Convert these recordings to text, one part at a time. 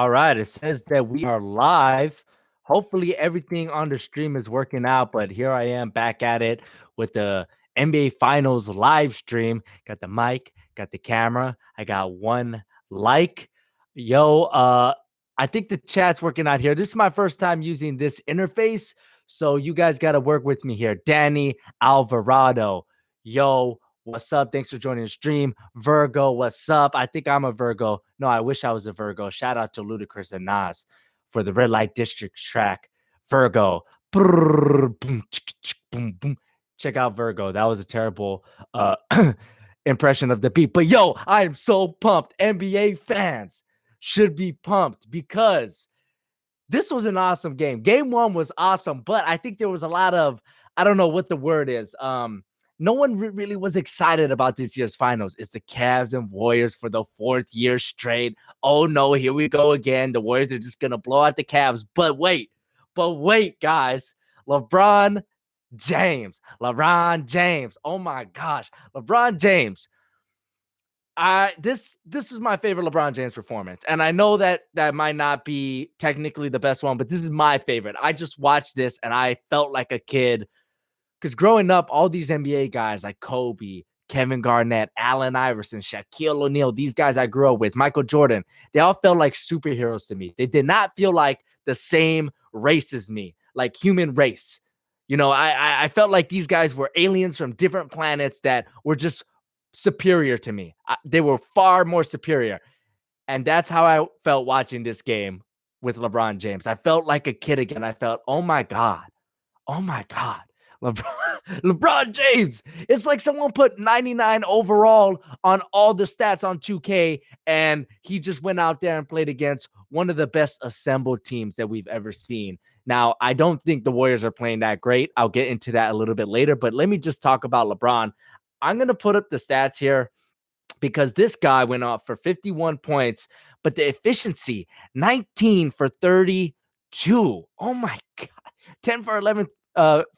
All right, it says that we are live. Hopefully, everything on the stream is working out, but here I am back at it with the NBA Finals live stream. Got the mic, got the camera. I got one like. Yo, I think the chat's working out here. This is my first time using this interface, so you guys got to work with me here. Danny Alvarado. Yo, what's up? Thanks for joining the stream. Virgo, what's up? I think I'm a Virgo. No, I wish I was a Virgo. Shout out to Ludacris and Nas for the Red Light District track. Virgo. Brrr, boom, boom, boom. Check out Virgo. That was a terrible impression of the beat. But yo, I am so pumped. NBA fans should be pumped because this was an awesome game. Game one was awesome, but I think there was a lot of, I don't know what the word is. No one really was excited about this year's finals. It's the Cavs and Warriors for the fourth year straight. Oh no, here we go again. The Warriors are just gonna blow out the Cavs. But wait, guys. LeBron James. Oh my gosh, LeBron James. This is my favorite LeBron James performance, and I know that might not be technically the best one, but this is my favorite. I just watched this and I felt like a kid because growing up, all these NBA guys like Kobe, Kevin Garnett, Allen Iverson, Shaquille O'Neal, these guys I grew up with, Michael Jordan, they all felt like superheroes to me. They did not feel like the same race as me, like human race. You know, I felt like these guys were aliens from different planets that were just superior to me. They were far more superior. And that's how I felt watching this game with LeBron James. I felt like a kid again. I felt, oh my God. Oh my God. LeBron James. It's like someone put 99 overall on all the stats on 2K, and he just went out there and played against one of the best assembled teams that we've ever seen. Now, I don't think the Warriors are playing that great. I'll get into that a little bit later, but let me just talk about LeBron. I'm going to put up the stats here because this guy went off for 51 points, but the efficiency, 19 for 32. Oh my God. 10 for 11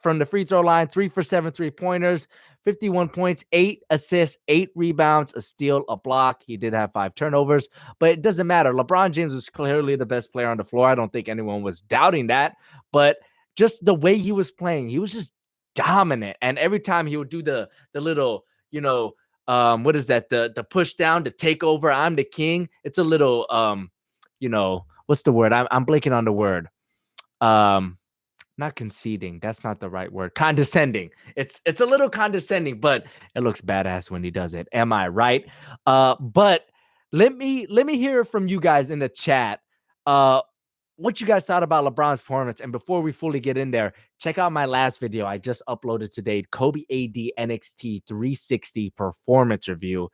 from the free throw line, 3 for 7 3-pointers, 51 points, 8 assists, 8 rebounds, a steal, a block. He did have 5 turnovers, but it doesn't matter. LeBron James was clearly the best player on the floor. I don't think anyone was doubting that, but just the way he was playing, he was just dominant. And every time he would do the little, what is that? The push down to take over. I'm the king. It's a little, what's the word? I'm blanking on the word. Not conceding. That's not the right word. Condescending. It's a little condescending, but it looks badass when he does it. Am I right? But let me hear from you guys in the chat. What you guys thought about LeBron's performance. And before we fully get in there, check out my last video I just uploaded today, Kobe AD NXT 360 performance review.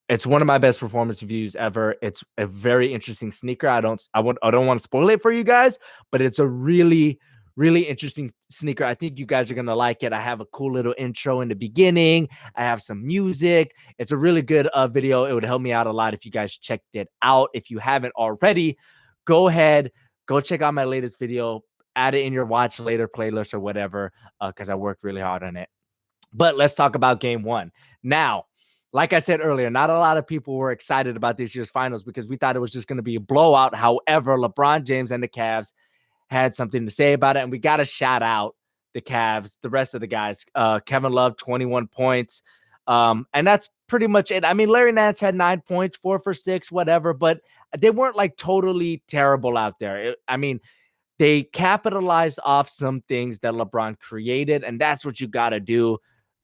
It's one of my best performance reviews ever. It's a very interesting sneaker. I don't want to spoil it for you guys, but it's a really interesting sneaker. I think you guys are going to like it. I have a cool little intro in the beginning. I have some music. It's a really good video. It would help me out a lot if you guys checked it out. If you haven't already, go ahead, go check out my latest video, add it in your watch later playlist or whatever, because I worked really hard on it. But let's talk about game one. Now, like I said earlier, not a lot of people were excited about this year's finals because we thought it was just going to be a blowout. However, LeBron James and the Cavs had something to say about it, and we got to shout out the Cavs, the rest of the guys. Kevin Love, 21 points, and that's pretty much it. I mean, Larry Nance had 9 points, 4 for 6, whatever, but they weren't like totally terrible out there. They capitalized off some things that LeBron created, and that's what you got to do.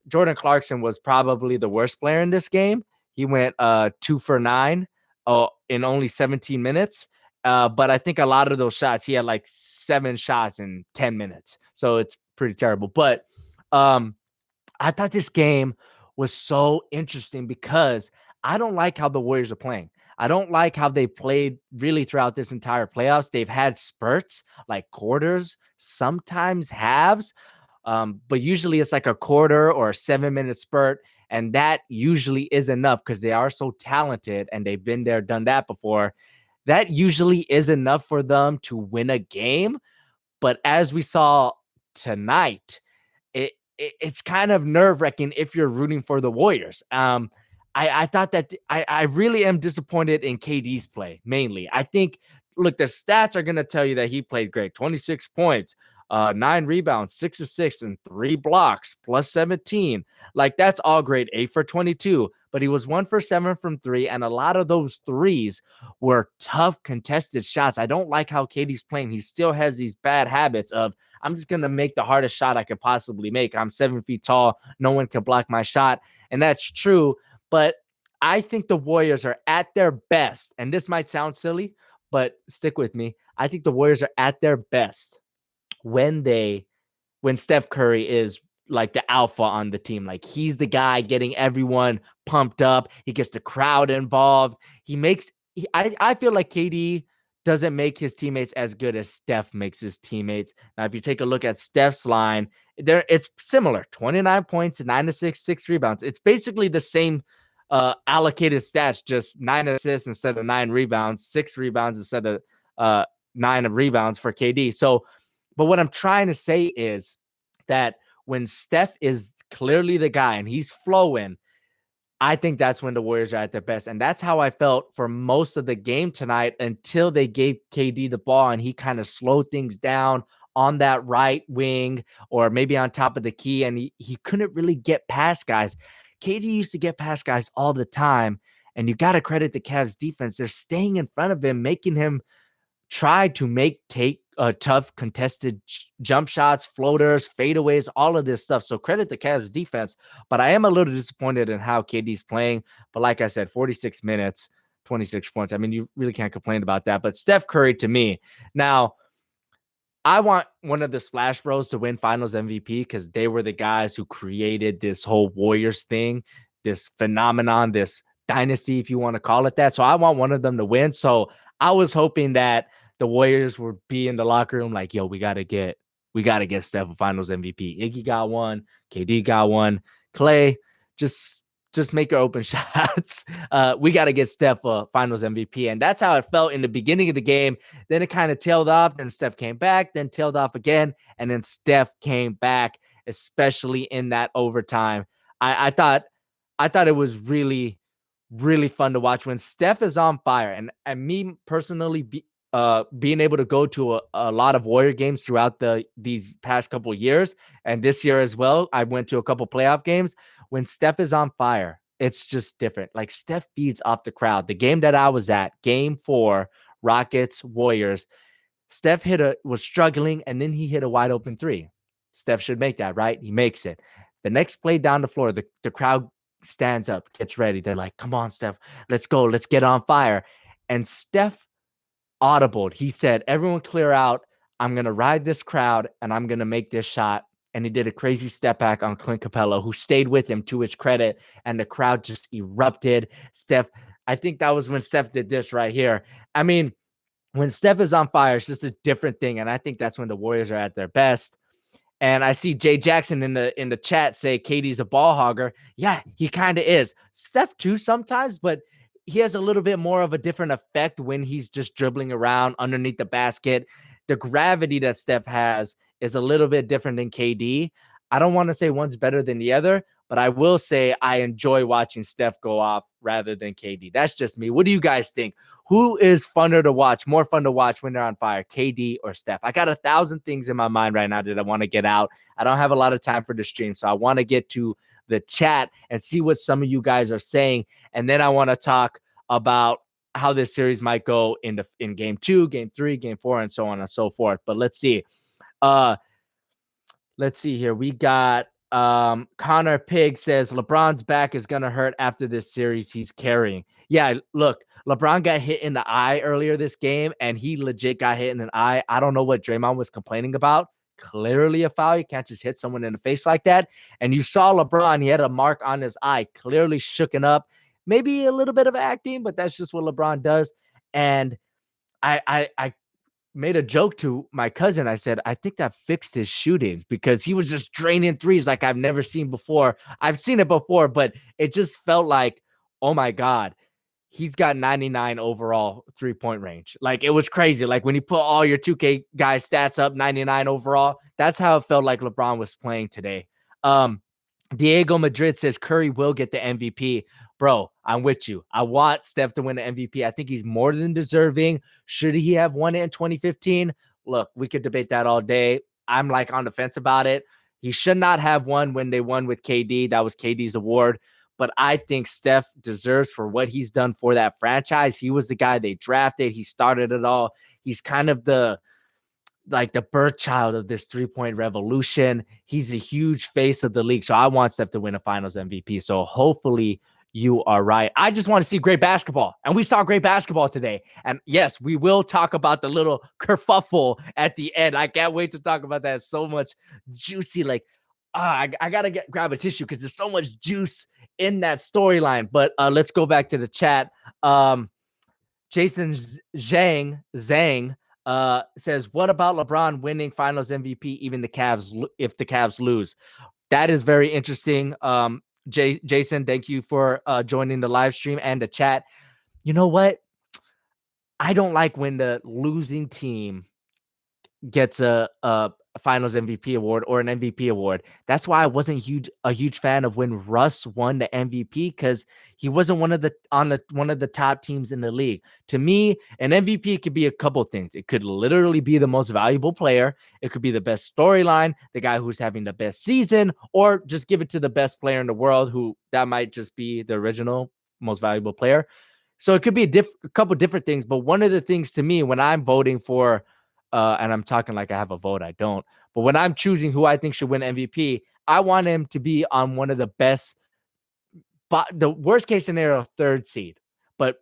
Jordan Clarkson was probably the worst player in this game. He went 2 for 9 in only 17 minutes. But I think a lot of those shots, he had like 7 shots in 10 minutes. So it's pretty terrible. But I thought this game was so interesting because I don't like how the Warriors are playing. I don't like how they played really throughout this entire playoffs. They've had spurts like quarters, sometimes halves, but usually it's like a quarter or a 7-minute spurt. And that usually is enough because they are so talented and they've been there, done that before. That usually is enough for them to win a game. But as we saw tonight, it's kind of nerve-wracking if you're rooting for the Warriors. I thought that I really am disappointed in KD's play, mainly. I think look, the stats are going to tell you that he played great. 26 points, 9 rebounds, 6 assists, and 3 blocks, plus 17. Like, that's all great. 8 for 22, but he was 1 for 7 from 3, and a lot of those threes were tough, contested shots. I don't like how KD's playing. He still has these bad habits of, I'm just going to make the hardest shot I could possibly make. I'm 7 feet tall. No one can block my shot. And that's true. But I think the Warriors are at their best. And this might sound silly, but stick with me. I think the Warriors are at their best when Steph Curry is like the alpha on the team. Like, he's the guy getting everyone pumped up. He gets the crowd involved. I feel like KD doesn't make his teammates as good as Steph makes his teammates. Now, if you take a look at Steph's line, it's similar. 29 points, 9 assists, 6 rebounds. It's basically the same allocated stats, just 9 assists instead of 9 rebounds, 6 rebounds instead of 9 rebounds for KD. So, but what I'm trying to say is that when Steph is clearly the guy and he's flowing, I think that's when the Warriors are at their best. And that's how I felt for most of the game tonight until they gave KD the ball and he kind of slowed things down on that right wing or maybe on top of the key. And he couldn't really get past guys. KD used to get past guys all the time. And you got to credit the Cavs defense. They're staying in front of him, making him try to take tough contested jump shots, floaters, fadeaways, all of this stuff. So credit the Cavs defense, but I am a little disappointed in how KD's playing. But like I said, 46 minutes, 26 points. I mean, you really can't complain about that. But Steph Curry, to me, now, I want one of the Splash Bros to win Finals MVP because they were the guys who created this whole Warriors thing, this phenomenon, this dynasty, if you want to call it that. So I want one of them to win. So I was hoping that the Warriors would be in the locker room like, yo, we gotta get Steph a Finals MVP. Iggy got one, KD got one, Clay, just make your open shots. We got to get Steph a Finals MVP. And that's how it felt in the beginning of the game. Then it kind of tailed off. Then Steph came back, then tailed off again. And then Steph came back, especially in that overtime. I thought it was really, really fun to watch when Steph is on fire. And me personally, being able to go to a lot of Warrior games throughout these past couple of years, and this year as well, I went to a couple playoff games. When Steph is on fire, it's just different. Like, Steph feeds off the crowd. The game that I was at, Game 4, Rockets Warriors, Steph was struggling, and then he hit a wide open 3. Steph should make that, right? He makes it. The next play down the floor, the crowd stands up, gets ready. They're like, "Come on, Steph, let's go, let's get on fire." And Steph audibled. He said, "Everyone clear out. I'm going to ride this crowd and I'm going to make this shot." And he did a crazy step back on Clint Capella, who stayed with him, to his credit. And the crowd just erupted. Steph, I think that was when Steph did this right here. I mean, when Steph is on fire, it's just a different thing. And I think that's when the Warriors are at their best. And I see Jay Jackson in the chat say KD's a ball hogger. Yeah, he kind of is. Steph too sometimes, but he has a little bit more of a different effect when he's just dribbling around underneath the basket. The gravity that Steph has is a little bit different than KD. I don't want to say one's better than the other, but I will say I enjoy watching Steph go off rather than KD. That's just me. What do you guys think? Who is funner to watch, more fun to watch when they're on fire, KD or Steph? I got 1,000 things in my mind right now that I want to get out. I don't have a lot of time for the stream, so I want to get to the chat and see what some of you guys are saying. And then I want to talk about how this series might go in Game 2, Game 3, Game 4, and so on and so forth. But let's see. Let's see here. We got Connor Pig says LeBron's back is going to hurt after this series. He's carrying. Yeah, look, LeBron got hit in the eye earlier this game, and he legit got hit in an eye. I don't know what Draymond was complaining about. Clearly a foul. You can't just hit someone in the face like that. And you saw LeBron, he had a mark on his eye, clearly shooken up. Maybe a little bit of acting, but that's just what LeBron does. And I made a joke to my cousin. I said, I think that fixed his shooting because he was just draining threes like I've never seen before. I've seen it before, but it just felt like, oh my God, he's got 99 overall 3-point range. Like, it was crazy. Like, when you put all your 2K guys stats up, 99 overall, that's how it felt like LeBron was playing today. Diego Madrid says Curry will get the MVP. bro, I'm with you. I want Steph to win the MVP. I think he's more than deserving. Should he have won it in 2015? Look, we could debate that all day. I'm like on the fence about it. He should not have won when they won with KD. That was KD's award. But I think Steph deserves for what he's done for that franchise. He was the guy they drafted. He started it all. He's kind of the birth child of this 3-point revolution. He's a huge face of the league. So I want Steph to win a finals MVP. So hopefully you are right. I just want to see great basketball. And we saw great basketball today. And yes, we will talk about the little kerfuffle at the end. I can't wait to talk about that. So much juicy, I got to grab a tissue because there's so much juice in that storyline. But let's go back to the chat. Jason Zhang says, what about LeBron winning finals MVP, even if the Cavs lose? That is very interesting. Jason, thank you for joining the live stream and the chat. You know what? I don't like when the losing team gets a finals MVP award or an MVP award. That's why I wasn't a huge fan of when Russ won the MVP, because he wasn't one of the top teams in the league. To me, an MVP could be a couple things. It could literally be the most valuable player. It could be the best storyline, the guy who's having the best season, or just give it to the best player in the world, who that might just be the original most valuable player. So it could be a couple different things. But one of the things to me when I'm voting for and I'm talking like I have a vote, I don't. But when I'm choosing who I think should win MVP, I want him to be on one of the best, the worst case scenario, 3rd seed, but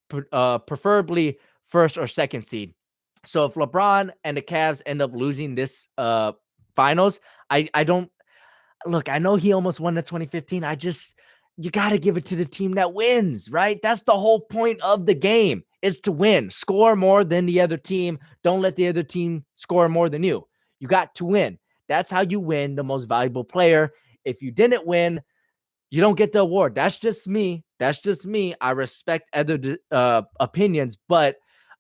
preferably 1st or 2nd seed. So if LeBron and the Cavs end up losing this finals, I don't look. I know he almost won the 2015. You got to give it to the team that wins, right? That's the whole point of the game, is to win. Score more than the other team. Don't let the other team score more than you. You got to win. That's how you win the most valuable player. If you didn't win, you don't get the award. That's just me. I respect other opinions, but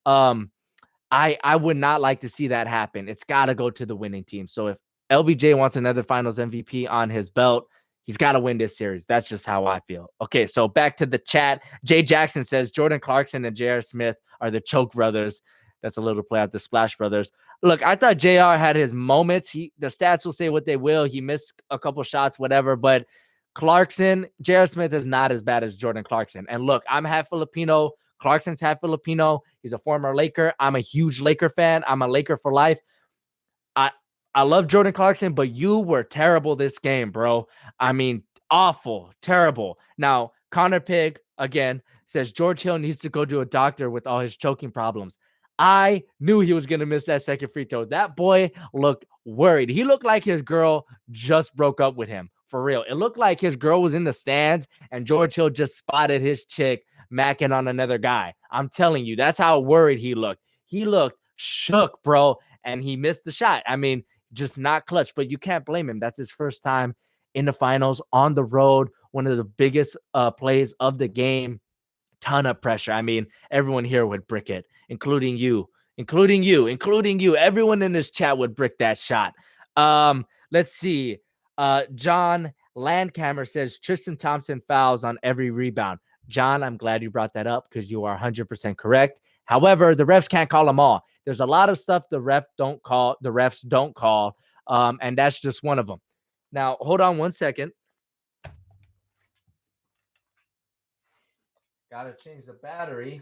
I would not like to see that happen. It's got to go to the winning team. So if LBJ wants another finals MVP on his belt, he's got to win this series. That's just how I feel. Okay, so back to the chat. Jay Jackson says Jordan Clarkson and J.R. Smith are the choke brothers. That's a little play out the Splash Brothers. Look, I thought JR had his moments. The stats will say what they will. He missed a couple shots, whatever. But J.R. Smith is not as bad as Jordan Clarkson. And look, I'm half Filipino. Clarkson's half Filipino. He's a former Laker. I'm a huge Laker fan. I'm a Laker for life. I love Jordan Clarkson, but you were terrible this game, bro. I mean, awful, terrible. Now, Connor Pig, again, says George Hill needs to go to a doctor with all his choking problems. I knew he was going to miss that second free throw. That boy looked worried. He looked like his girl just broke up with him, for real. It looked like his girl was in the stands and George Hill just spotted his chick macking on another guy. I'm telling you, that's how worried he looked. He looked shook, bro, and he missed the shot. I mean, just not clutch, but you can't blame him. That's his first time in the finals on the road, one of the biggest plays of the game. Ton of pressure. I mean, everyone here would brick it, including you. Everyone in this chat would brick that shot. Let's see. John Landcamer says Tristan Thompson fouls on every rebound. John, I'm glad you brought that up because you are 100% correct. However, the refs can't call them all. There's a lot of stuff the refs don't call, and that's just one of them. Now, hold on one second. Gotta change the battery.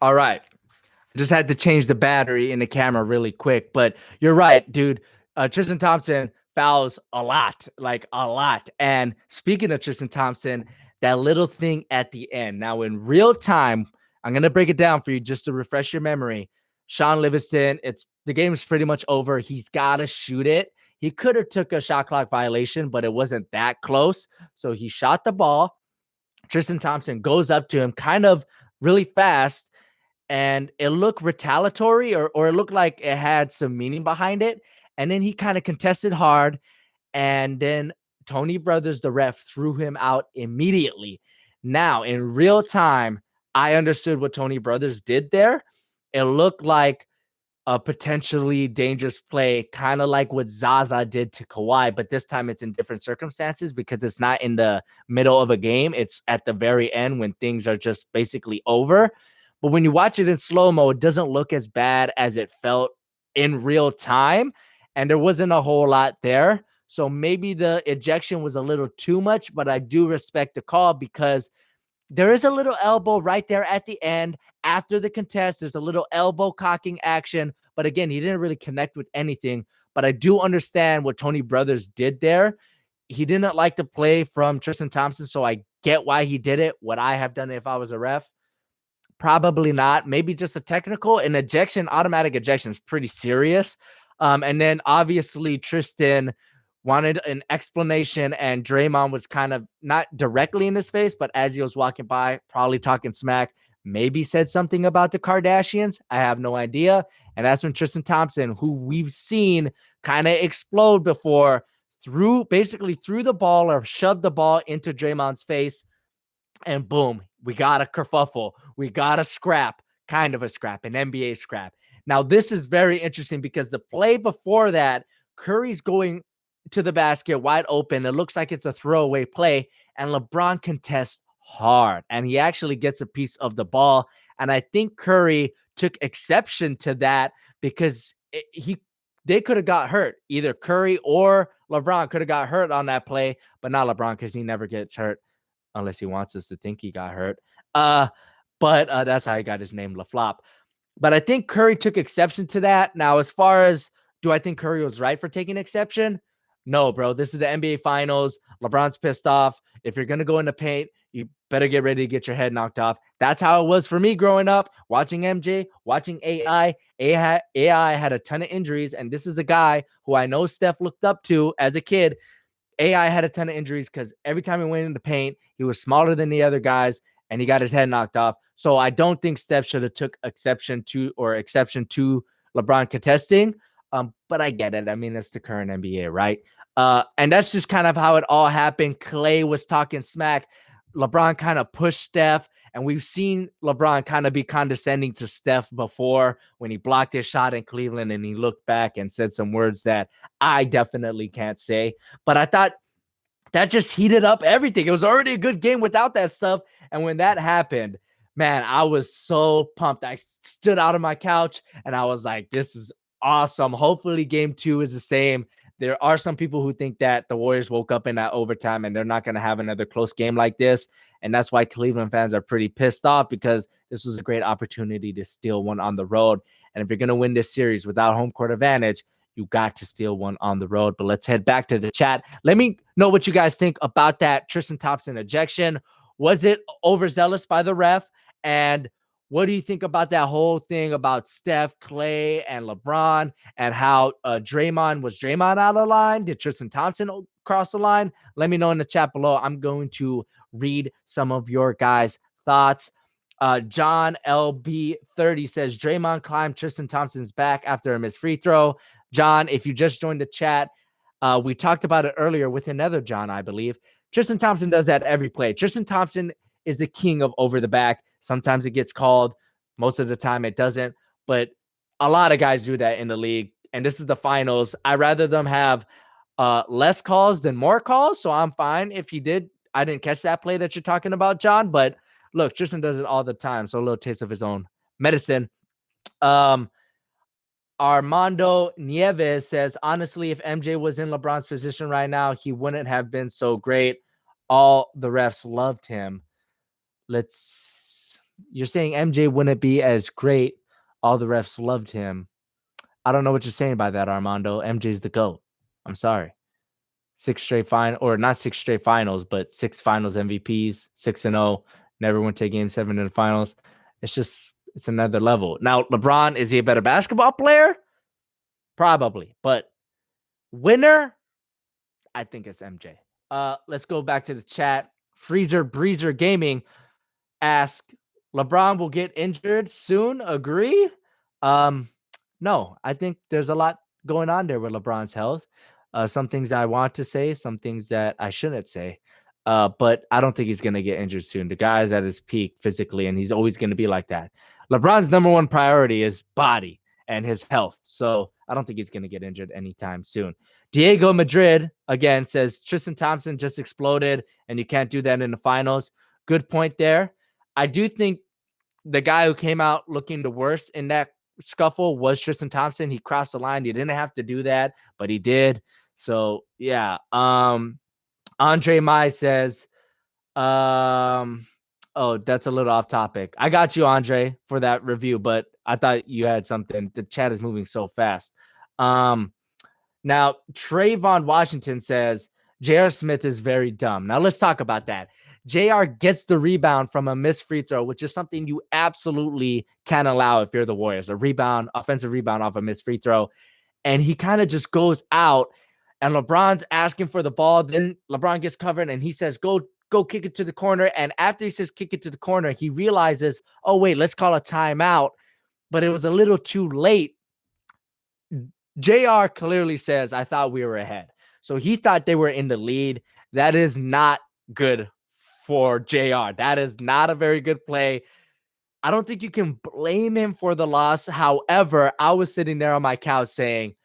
All right. I just had to change the battery in the camera really quick, but you're right, dude. Tristan Thompson fouls a lot. And speaking of Tristan Thompson, that little thing at the end. Now, in real time, I'm going to break it down for you just to refresh your memory. Sean Livingston, the game is pretty much over. He's got to shoot it. He could have took a shot clock violation, but it wasn't that close. So he shot the ball. Tristan Thompson goes up to him kind of really fast, and it looked retaliatory or it looked like it had some meaning behind it. And then he kind of contested hard, and then Tony Brothers, the ref, threw him out immediately. Now, in real time, I understood what Tony Brothers did there. It looked like a potentially dangerous play, kind of like what Zaza did to Kawhi, but this time it's in different circumstances because it's not in the middle of a game. It's at the very end when things are just basically over. But when you watch it in slow mo, it doesn't look as bad as it felt in real time. And there wasn't a whole lot there. So maybe the ejection was a little too much, but I do respect the call because there is a little elbow right there at the end after the contest. There's a little elbow cocking action, but again, he didn't really connect with anything. But I do understand what Tony Brothers did there. He didn't like the play from Tristan Thompson, so I get why he did it. Would I have done it if I was a ref? Probably not. Maybe just a technical. An ejection, automatic ejection is pretty serious. And then obviously Tristan wanted an explanation, and Draymond was kind of not directly in his face, but as he was walking by, probably talking smack, maybe said something about the Kardashians. I have no idea. And that's when Tristan Thompson, who we've seen kind of explode before, basically threw the ball or shoved the ball into Draymond's face, and boom, we got a kerfuffle. We got a scrap, kind of a scrap, an NBA scrap. Now, this is very interesting because the play before that, Curry's going to the basket wide open. It looks like it's a throwaway play, and LeBron contests hard, and he actually gets a piece of the ball. And I think Curry took exception to that because they could have got hurt. Either Curry or LeBron could have got hurt on that play, but not LeBron because he never gets hurt unless he wants us to think he got hurt. But that's how he got his name, LaFlop. But I think Curry took exception to that. Now, as far as do I think Curry was right for taking exception? No, bro. This is the NBA Finals. LeBron's pissed off. If you're going to go in the paint, you better get ready to get your head knocked off. That's how it was for me growing up, watching MJ, watching AI. AI had a ton of injuries, and this is a guy who I know Steph looked up to as a kid. AI had a ton of injuries because every time he went in the paint, he was smaller than the other guys and he got his head knocked off. So I don't think Steph should have took exception to LeBron contesting. But I get it. I mean, that's the current NBA, right? And that's just kind of how it all happened. Clay was talking smack. LeBron kind of pushed Steph, and we've seen LeBron kind of be condescending to Steph before when he blocked his shot in Cleveland and he looked back and said some words that I definitely can't say. But I thought that just heated up everything. It was already a good game without that stuff. And when that happened, man, I was so pumped. I stood out of my couch and I was like, this is awesome. Hopefully game 2 is the same. There are some people who think that the Warriors woke up in that overtime and they're not going to have another close game like this. And that's why Cleveland fans are pretty pissed off, because this was a great opportunity to steal one on the road. And if you're going to win this series without home court advantage, you got to steal one on the road. But let's head back to the chat. Let me know what you guys think about that Tristan Thompson ejection. Was it overzealous by the ref? And what do you think about that whole thing about Steph, Clay, and LeBron, and how Draymond out of line? Did Tristan Thompson cross the line? Let me know in the chat below. I'm going to read some of your guys' thoughts. John LB30 says Draymond climbed Tristan Thompson's back after a missed free throw. John, if you just joined the chat, we talked about it earlier with another John, I believe. Tristan Thompson does that every play. Tristan Thompson is the king of over the back. Sometimes it gets called. Most of the time it doesn't. But a lot of guys do that in the league. And this is the finals. I'd rather them have less calls than more calls. So I'm fine if he did. I didn't catch that play that you're talking about, John. But look, Tristan does it all the time. So a little taste of his own medicine. Armando Nieves says, honestly, if MJ was in LeBron's position right now, he wouldn't have been so great. All the refs loved him. You're saying MJ wouldn't be as great. All the refs loved him. I don't know what you're saying by that, Armando. MJ's the GOAT. I'm sorry. 6 straight not 6 straight finals, but 6 finals MVPs, 6-0, never went to game 7 in the finals. It's another level. Now, LeBron, is he a better basketball player? Probably. But winner, I think it's MJ. Let's go back to the chat. Freezer Breezer Gaming asks, LeBron will get injured soon. Agree? No, I think there's a lot going on there with LeBron's health. Some things I want to say, some things that I shouldn't say. But I don't think he's going to get injured soon. The guy's at his peak physically, and he's always going to be like that. LeBron's number one priority is body and his health. So I don't think he's going to get injured anytime soon. Diego Madrid, again, says Tristan Thompson just exploded, and you can't do that in the finals. Good point there. I do think the guy who came out looking the worst in that scuffle was Tristan Thompson. He crossed the line. He didn't have to do that, but he did. So, yeah. Andre Mai says, oh, that's a little off topic. I got you, Andre, for that review, but I thought you had something. The chat is moving so fast. Now, Trayvon Washington says, J.R. Smith is very dumb. Now, let's talk about that. JR gets the rebound from a missed free throw, which is something you absolutely can't allow if you're the Warriors. A rebound, offensive rebound off a missed free throw. And he kind of just goes out, and LeBron's asking for the ball. Then LeBron gets covered, and he says, go kick it to the corner. And after he says kick it to the corner, he realizes, oh, wait, let's call a timeout. But it was a little too late. JR clearly says, I thought we were ahead. So he thought they were in the lead. That is not good for JR. That is not a very good play. I don't think you can blame him for the loss. However, I was sitting there on my couch saying,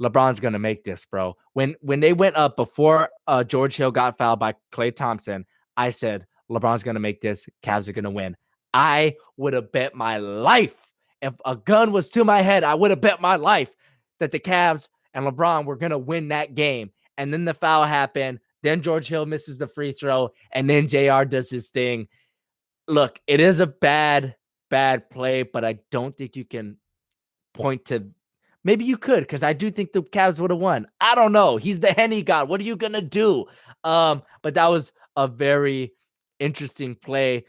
LeBron's going to make this, bro. When they went up before George Hill got fouled by Klay Thompson, I said, LeBron's going to make this. Cavs are going to win. I would have bet my life. If a gun was to my head, I would have bet my life that the Cavs and LeBron were going to win that game. And then the foul happened. Then George Hill misses the free throw. And then JR does his thing. Look, it is a bad play, but I don't think you can point to. Maybe you could, because I do think the Cavs would have won. I don't know. He's the Henny God. What are you going to do? But that was a very interesting play.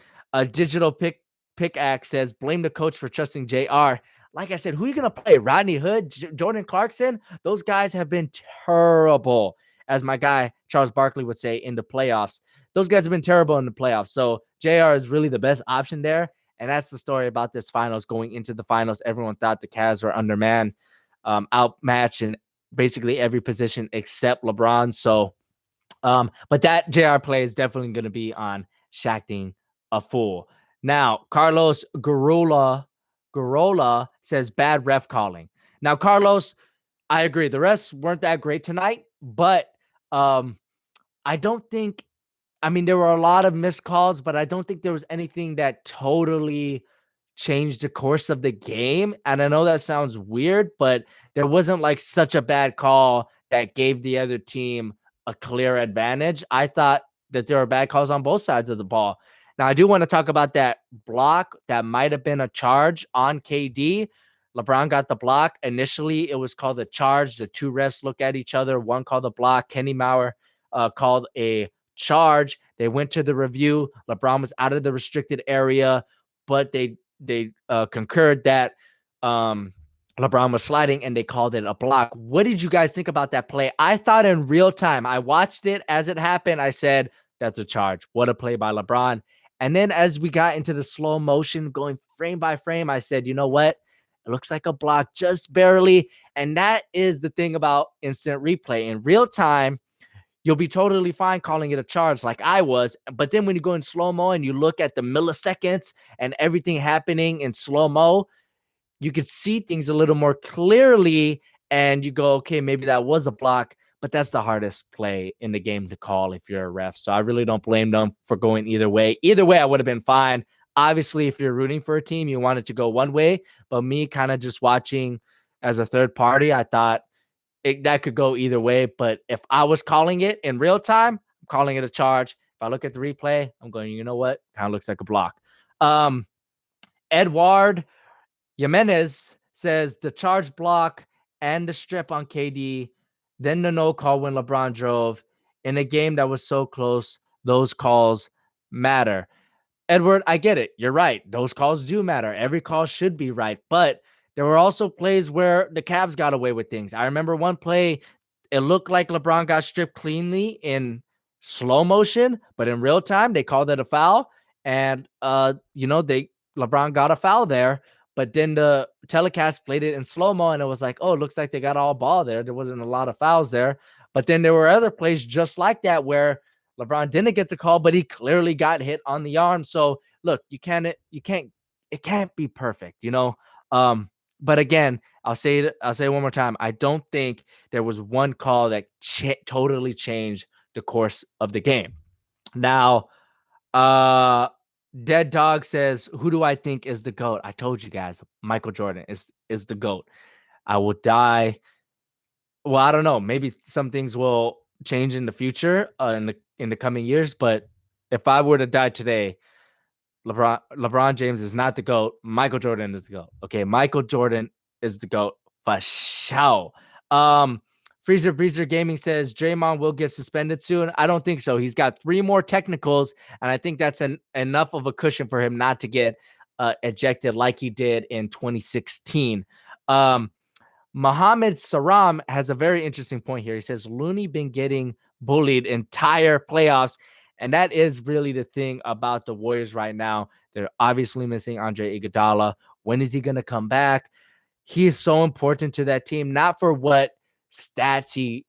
Digital Pickaxe says, blame the coach for trusting JR. Like I said, who are you going to play? Rodney Hood, Jordan Clarkson? Those guys have been terrible, as my guy Charles Barkley would say, in the playoffs. Those guys have been terrible in the playoffs. So JR is really the best option there. And that's the story about this finals. Going into the finals, everyone thought the Cavs were undermanned, outmatched in basically every position except LeBron. So, but that JR play is definitely going to be on Shaqting a fool. Now, Carlos Garola says bad ref calling. Now, Carlos, I agree. The refs weren't that great tonight, but I don't think, I mean, there were a lot of missed calls, but I don't think there was anything that totally changed the course of the game. And I know that sounds weird, but there wasn't like such a bad call that gave the other team a clear advantage. I thought that there were bad calls on both sides of the ball. Now, I do want to talk about that block that might have been a charge on KD. LeBron got the block. Initially, it was called a charge. The two refs look at each other. One called a block. Kenny Mauer called a charge. They went to the review. LeBron was out of the restricted area, but they concurred that LeBron was sliding, and they called it a block. What did you guys think about that play? I thought in real time, I watched it as it happened. I said, that's a charge. What a play by LeBron. And then as we got into the slow motion, going frame by frame, I said, you know what? It looks like a block, just barely. And that is the thing about instant replay. In real time, you'll be totally fine calling it a charge like I was. But then when you go in slow-mo and you look at the milliseconds and everything happening in slow-mo, you could see things a little more clearly, and you go, okay, maybe that was a block. But that's the hardest play in the game to call if you're a ref. So I really don't blame them for going either way. Either way, I would have been fine. Obviously, if you're rooting for a team, you want it to go one way. But me kind of just watching as a third party, I thought that could go either way. But if I was calling it in real time, I'm calling it a charge. If I look at the replay, I'm going, you know what? Kind of looks like a block. Edward Jimenez says the charge block and the strip on KD, then the no call when LeBron drove. In a game that was so close, those calls matter. Edward, I get it. You're right. Those calls do matter. Every call should be right. But there were also plays where the Cavs got away with things. I remember one play, it looked like LeBron got stripped cleanly in slow motion, but in real time, they called it a foul. And, LeBron got a foul there. But then the telecast played it in slow-mo, and it was like, oh, it looks like they got all ball there. There wasn't a lot of fouls there. But then there were other plays just like that where LeBron didn't get the call, but he clearly got hit on the arm. So look, it can't be perfect, you know. But again, I'll say it one more time. I don't think there was one call that totally changed the course of the game. Now, Dead Dog says, "Who do I think is the GOAT?" I told you guys, Michael Jordan is the GOAT. I will die. Well, I don't know. Maybe some things will change in the future, in the coming years. But if I were to die today, LeBron James is not the GOAT. Michael Jordan is the GOAT. Okay, Michael Jordan is the GOAT for sure. Freezer Breezer Gaming says Draymond will get suspended soon. I don't think so. He's got 3 more technicals, and I think that's enough of a cushion for him not to get ejected like he did in 2016. Mohammed Saram has a very interesting point here. He says Looney been getting bullied entire playoffs, and that is really the thing about the Warriors right now. They're obviously missing Andre Iguodala. When is he going to come back? He is so important to that team, not for what stats he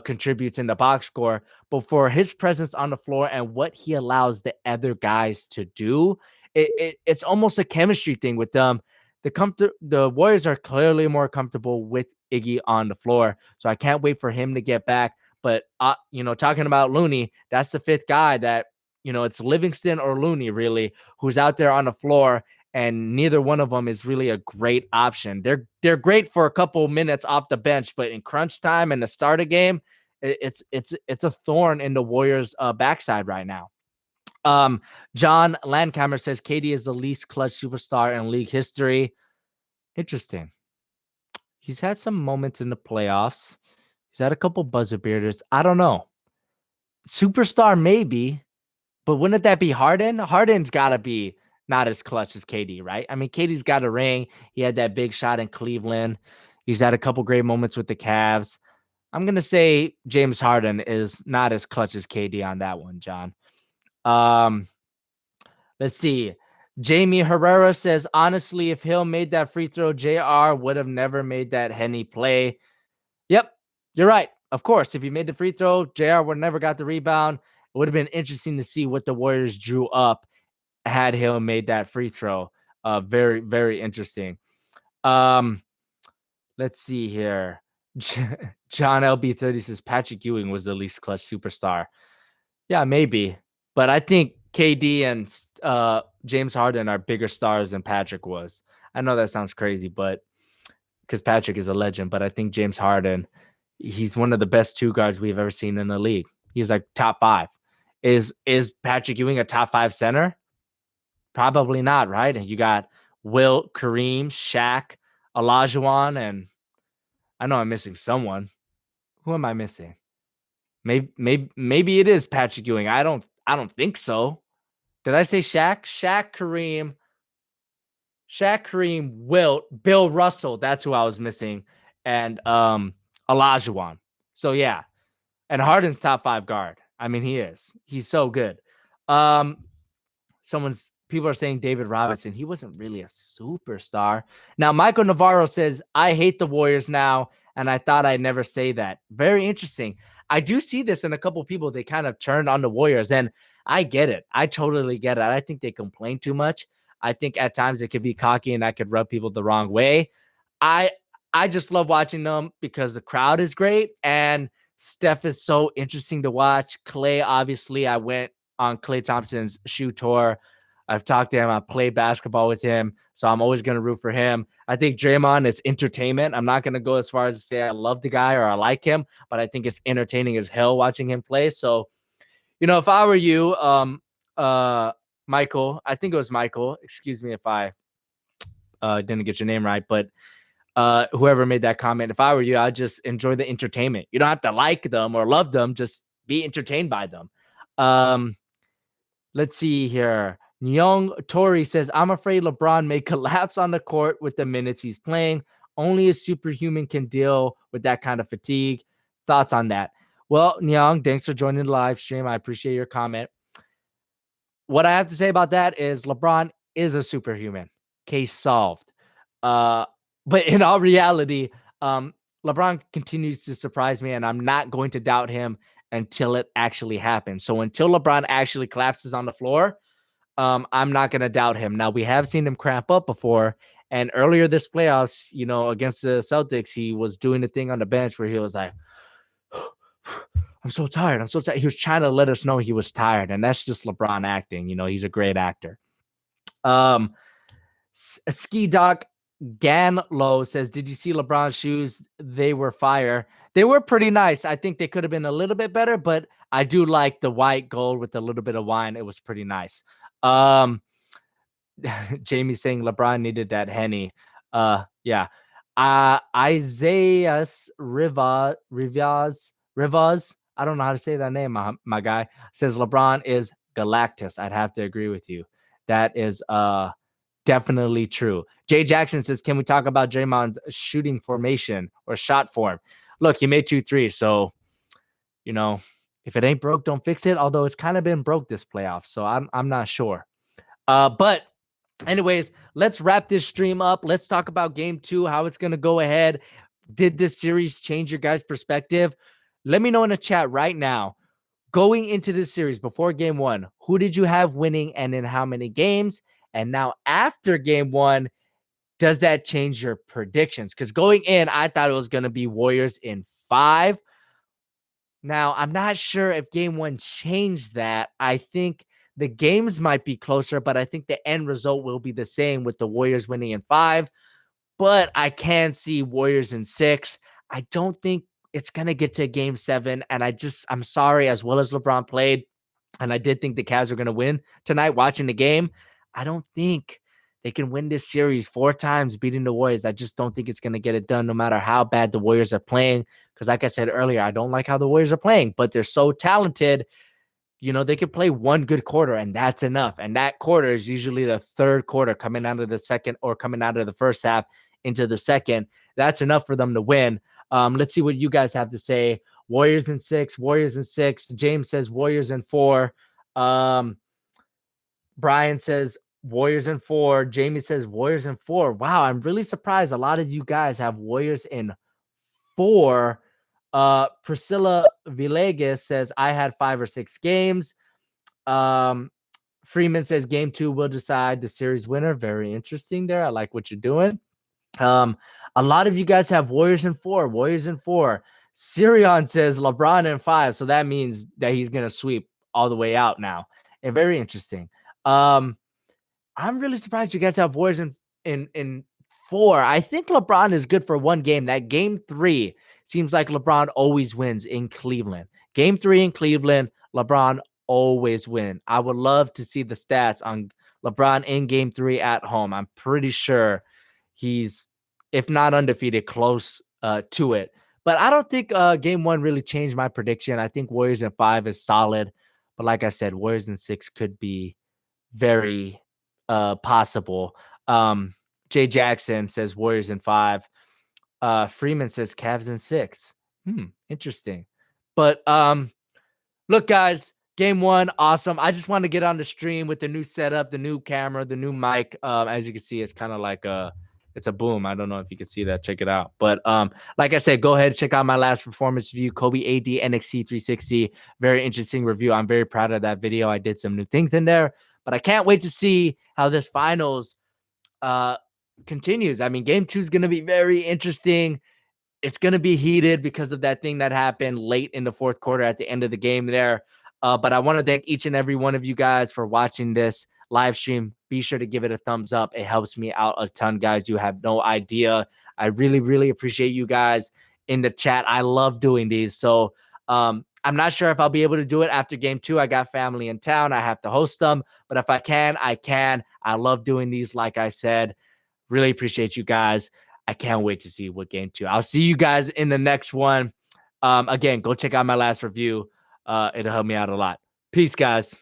contributes in the box score, but for his presence on the floor and what he allows the other guys to do. It's almost a chemistry thing with them. The Warriors are clearly more comfortable with Iggy on the floor, so I can't wait for him to get back. But talking about Looney, that's the 5th guy that it's Livingston or Looney really who's out there on the floor, and neither one of them is really a great option. They're great for a couple minutes off the bench, but in crunch time and the start of game, it's a thorn in the Warriors' backside right now. John Landcamer says KD is the least clutch superstar in league history. Interesting. He's had some moments in the playoffs. He's had a couple buzzer beaters. I don't know. Superstar maybe, but wouldn't that be Harden? Harden's got to be not as clutch as KD, right? I mean, KD's got a ring. He had that big shot in Cleveland. He's had a couple great moments with the Cavs. I'm going to say James Harden is not as clutch as KD on that one, John. Let's see. Jamie Herrera says, honestly, if Hill made that free throw, JR would have never made that Henny play. Yep, you're right. Of course, if he made the free throw, JR would never got the rebound. It would have been interesting to see what the Warriors drew up had Hill made that free throw. Very, very interesting. Let's see here. John LB30 says Patrick Ewing was the least clutch superstar. Yeah, maybe. But I think KD and James Harden are bigger stars than Patrick was. I know that sounds crazy, but because Patrick is a legend, but I think James Harden, he's one of the best 2 guards we've ever seen in the league. He's like top 5. Is Patrick Ewing a top 5 center? Probably not, right? And you got Wilt, Kareem, Shaq, Olajuwon, and I know I'm missing someone. Who am I missing? Maybe it is Patrick Ewing. I don't think so. Did I say Shaq? Shaq, Kareem, Wilt, Bill Russell. That's who I was missing. And Olajuwon. So yeah. And Harden's top 5 guard. I mean, he is. He's so good. People are saying David Robinson. He wasn't really a superstar. Now, Michael Navarro says, I hate the Warriors now, and I thought I'd never say that. Very interesting. I do see this in a couple of people. They kind of turned on the Warriors, and I get it. I totally get it. I think they complain too much. I think at times it could be cocky, and that could rub people the wrong way. I just love watching them because the crowd is great, and Steph is so interesting to watch. Klay, obviously, I went on Klay Thompson's shoe tour. I've talked to him. I played basketball with him, so I'm always going to root for him. I think Draymond is entertainment. I'm not going to go as far as to say I love the guy or I like him, but I think it's entertaining as hell watching him play. So, if I were you, Michael, I think it was Michael. Excuse me if I didn't get your name right, but whoever made that comment, if I were you, I'd just enjoy the entertainment. You don't have to like them or love them. Just be entertained by them. Let's see here. Young Tori says, I'm afraid LeBron may collapse on the court with the minutes he's playing. Only a superhuman can deal with that kind of fatigue. Thoughts on that? Well, Nyang, thanks for joining the live stream. I appreciate your comment. What I have to say about that is LeBron is a superhuman. Case solved. But in all reality, LeBron continues to surprise me, and I'm not going to doubt him until it actually happens. So until LeBron actually collapses on the floor, I'm not going to doubt him. Now, we have seen him cramp up before. And earlier this playoffs, against the Celtics, he was doing the thing on the bench where he was like, I'm so tired. I'm so tired. He was trying to let us know he was tired. And that's just LeBron acting. He's a great actor. Ski Doc Gan Lowe says, did you see LeBron's shoes? They were fire. They were pretty nice. I think they could have been a little bit better, but I do like the white gold with a little bit of wine. It was pretty nice. Jamie saying LeBron needed that Henny. Yeah. Isaiah Rivas. I don't know how to say that name, my guy. Says LeBron is Galactus. I'd have to agree with you. That is definitely true. Jay Jackson says, can we talk about Draymond's shooting formation or shot form? Look, he made 2 threes. So, if it ain't broke, don't fix it. Although it's kind of been broke this playoff. So I'm not sure. But anyways, let's wrap this stream up. Let's talk about game 2, how it's going to go ahead. Did this series change your guys' perspective? Let me know in the chat right now. Going into this series before game 1, who did you have winning and in how many games? And now after game 1, does that change your predictions? Because going in, I thought it was going to be Warriors in 5. Now, I'm not sure if game 1 changed that. I think the games might be closer, but I think the end result will be the same with the Warriors winning in 5. But I can see Warriors in 6. I don't think it's going to get to game 7. And I'm sorry, as well as LeBron played, and I did think the Cavs were going to win tonight watching the game, I don't think they can win this series 4 times beating the Warriors. I just don't think it's going to get it done no matter how bad the Warriors are playing. Because like I said earlier, I don't like how the Warriors are playing, but they're so talented. They could play one good quarter and that's enough. And that quarter is usually the third quarter coming out of the second or coming out of the first half into the second. That's enough for them to win. Let's see what you guys have to say. Warriors in 6, Warriors in 6. James says Warriors in 4. Brian says Warriors in 4. Jamie says Warriors in 4. Wow, I'm really surprised. A lot of you guys have Warriors in 4. Priscilla Villegas says I had 5 or 6 games. Freeman says game 2 will decide the series winner. Very interesting there. I like what you're doing. A lot of you guys have Warriors in 4. Warriors in 4. Sirion says LeBron in 5. So that means that he's going to sweep all the way out now. And very interesting. I'm really surprised you guys have Warriors in 4. I think LeBron is good for one game. That game 3 seems like LeBron always wins in Cleveland. Game 3 in Cleveland, LeBron always win. I would love to see the stats on LeBron in game 3 at home. I'm pretty sure he's, if not undefeated, close to it. But I don't think game 1 really changed my prediction. I think Warriors in 5 is solid. But like I said, Warriors in 6 could be very possible. Jay Jackson says Warriors in 5. Freeman says Cavs in 6. Interesting. But look, guys, game 1, awesome. I just want to get on the stream with the new setup, the new camera, the new mic. As you can see, it's kind of like it's a boom. I don't know if you can see that. Check it out. But like I said, go ahead and check out my last performance review, Kobe AD NXT 360. Very interesting review. I'm very proud of that video. I did some new things in there, but I can't wait to see how this finals continues. I mean, game 2 is going to be very interesting. It's going to be heated because of that thing that happened late in the fourth quarter at the end of the game there. But I want to thank each and every one of you guys for watching this live stream. Be sure to give it a thumbs up. It helps me out a ton, guys. You have no idea. I really, really appreciate you guys in the chat. I love doing these. So I'm not sure if I'll be able to do it after game 2. I got family in town. I have to host them. But if I can, I can. I love doing these, like I said. Really appreciate you guys. I can't wait to see what game 2. I'll see you guys in the next one. Again, go check out my last review. It'll help me out a lot. Peace, guys.